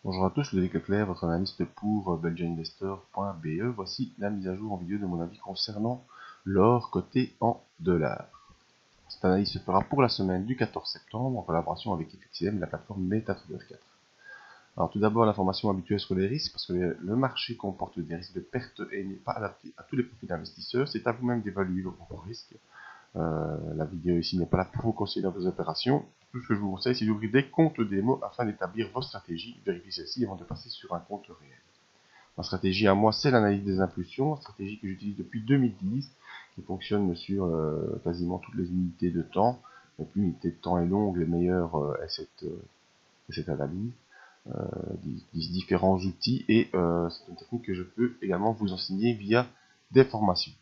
Bonjour à tous, je suis Ludovic Leclerc, votre analyste pour belgianinvestor.be. Voici la mise à jour en vidéo de mon avis concernant l'or coté en dollars. Cette analyse se fera pour la semaine du 14 septembre en collaboration avec FXCM et la plateforme MetaTrader 4. Alors tout d'abord l'information habituelle sur les risques, parce que le marché comporte des risques de perte et n'est pas adapté à tous les profils d'investisseurs. C'est à vous-même d'évaluer vos propres risques. La vidéo ici n'est pas là pour vous conseiller dans vos opérations. Tout ce que je vous conseille, c'est d'ouvrir des comptes démo afin d'établir vos stratégies, vérifier celles-ci avant de passer sur un compte réel. Ma stratégie à moi, c'est l'analyse des impulsions, stratégie que j'utilise depuis 2010, qui fonctionne sur quasiment toutes les unités de temps. Et plus l'unité de temps est longue, les meilleure est cette analyse. Différents outils, et c'est une technique que je peux également vous enseigner via des formations.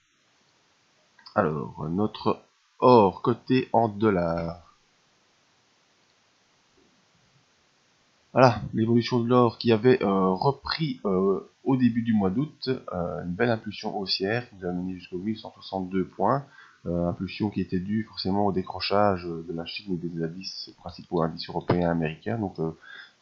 Alors, notre or coté en dollars. Voilà, l'évolution de l'or qui avait repris au début du mois d'août, une belle impulsion haussière qui nous a mené jusqu'aux 1162 points, impulsion qui était due forcément au décrochage de la Chine et des indices, principaux indices européens et américains, donc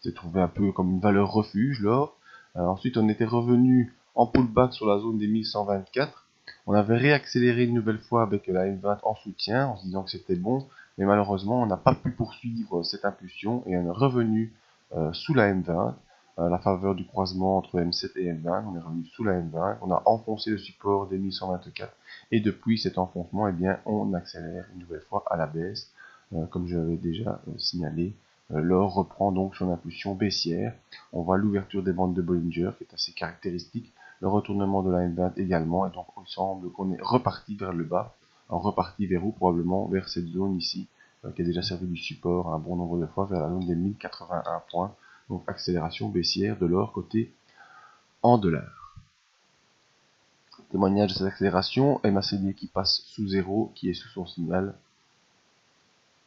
c'est trouvé un peu comme une valeur refuge l'or. Ensuite on était revenu en pullback sur la zone des 1124, on avait réaccéléré une nouvelle fois avec la M20 en soutien en se disant que c'était bon, mais malheureusement on n'a pas pu poursuivre cette impulsion et on est revenu sous la M20, à la faveur du croisement entre M7 et M20, on est revenu sous la M20, on a enfoncé le support des 1124, et depuis cet enfoncement, eh bien, on accélère une nouvelle fois à la baisse, comme je l'avais déjà signalé. L'or reprend donc son impulsion baissière, on voit l'ouverture des bandes de Bollinger qui est assez caractéristique, le retournement de la M20 également, et donc il semble qu'on est reparti vers le bas, reparti vers où? Probablement vers cette zone ici, qui a déjà servi du support un bon nombre de fois vers la zone des 1081 points. Donc accélération baissière de l'or coté en dollars. Témoignage de cette accélération, MACD qui passe sous 0, qui est sous son signal,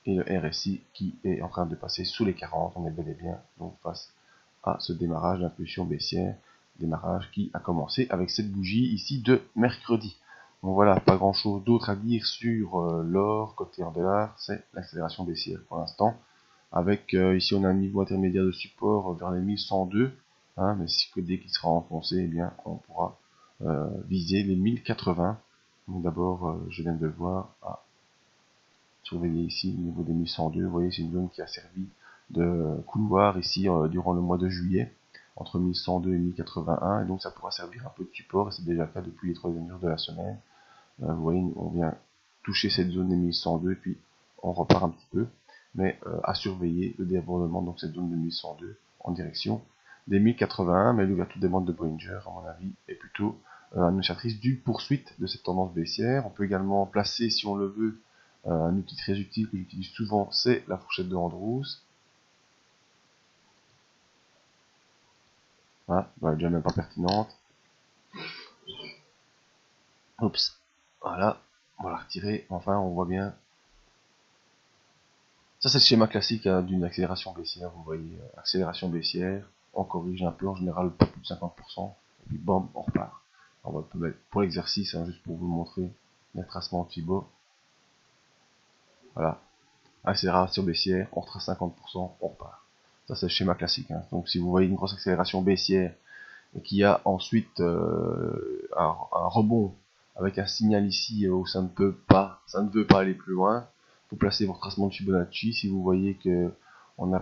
et le RSI qui est en train de passer sous les 40. On est bel et bien donc face à ce démarrage d'impulsion baissière, démarrage qui a commencé avec cette bougie ici de mercredi. Donc voilà, pas grand chose d'autre à dire sur l'or coté en dollars, c'est l'accélération baissière pour l'instant. Avec ici on a un niveau intermédiaire de support vers les 1102, hein, mais si que dès qu'il sera enfoncé, eh bien on pourra viser les 1080. Donc d'abord, je viens de le voir, surveiller ici au niveau des 1102. Vous voyez, c'est une zone qui a servi de couloir ici durant le mois de juillet, entre 1102 et 1081, et donc ça pourra servir un peu de support, et c'est déjà le cas depuis les 3 derniers jours de la semaine. Vous voyez, on vient toucher cette zone des 1102, et puis on repart un petit peu, mais à surveiller le développement, donc cette zone de 1102 en direction des 1081, mais l'ouverture des bandes de Bollinger, à mon avis, est plutôt annonciatrice d'une poursuite de cette tendance baissière. On peut également placer, si on le veut, un outil très utile que j'utilise souvent, c'est la fourchette de Andrews. Voilà, déjà même pas pertinente. Oups, voilà, on va la retirer, enfin on voit bien. Ça c'est le schéma classique hein, d'une accélération baissière, vous voyez, accélération baissière, on corrige un peu, en général pas plus de 50%, et puis bam, on repart. On va mettre pour l'exercice, hein, juste pour vous montrer les tracements de Fibo. Voilà, accélération baissière, on retrace 50%, on repart. Ça c'est le schéma classique. Hein. Donc si vous voyez une grosse accélération baissière et qu'il y a ensuite un rebond avec un signal ici où ça ne veut pas aller plus loin, vous placez votre tracement de Fibonacci. Si vous voyez que on a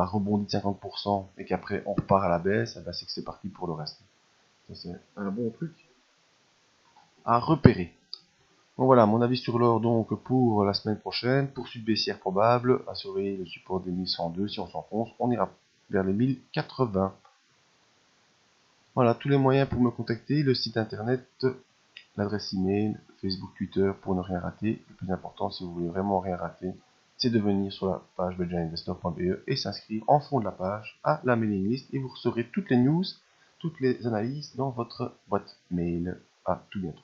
rebondi de 50% et qu'après on repart à la baisse, c'est que c'est parti pour le reste. Ça c'est un bon truc à repérer. Donc voilà, mon avis sur l'or donc pour la semaine prochaine, poursuite baissière probable, à surveiller le support des 1102, si on s'enfonce, on ira vers les 1080. Voilà, tous les moyens pour me contacter, le site internet, l'adresse email, Facebook, Twitter pour ne rien rater. Le plus important, si vous voulez vraiment rien rater, c'est de venir sur la page belgianinvestor.be et s'inscrire en fond de la page à la mailing list et vous recevrez toutes les news, toutes les analyses dans votre boîte mail. À tout bientôt.